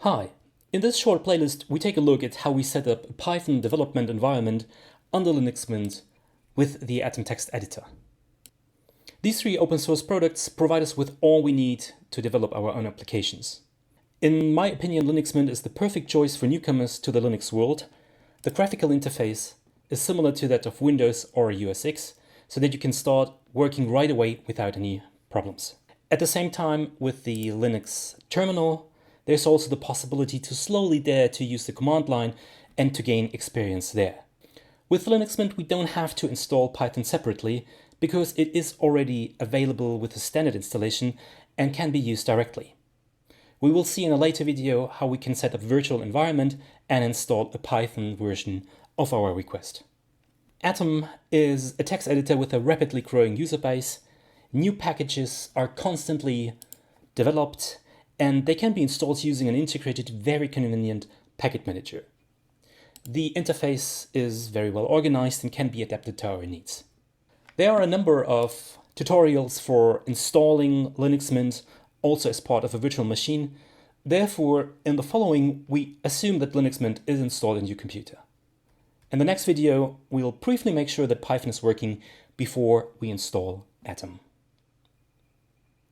Hi, in this short playlist we take a look at how we set up a Python development environment under Linux Mint with the Atom text editor. These three open source products provide us with all we need to develop our own applications. In my opinion, Linux Mint is the perfect choice for newcomers to the Linux world. The graphical interface is similar to that of Windows or US X, so that you can start working right away without any problems. At the same time, with the Linux terminal, there's also the possibility to slowly dare to use the command line and to gain experience there. With Linux Mint, we don't have to install Python separately because it is already available with a standard installation and can be used directly. We will see in a later video how we can set up virtual environment and install a Python version of our request. Atom is a text editor with a rapidly growing user base. New packages are constantly developed and they can be installed using an integrated, very convenient package manager. The interface is very well organized and can be adapted to our needs. There are a number of tutorials for installing Linux Mint also as part of a virtual machine. Therefore, in the following, we assume that Linux Mint is installed in your computer. In the next video, we'll briefly make sure that Python is working before we install Atom.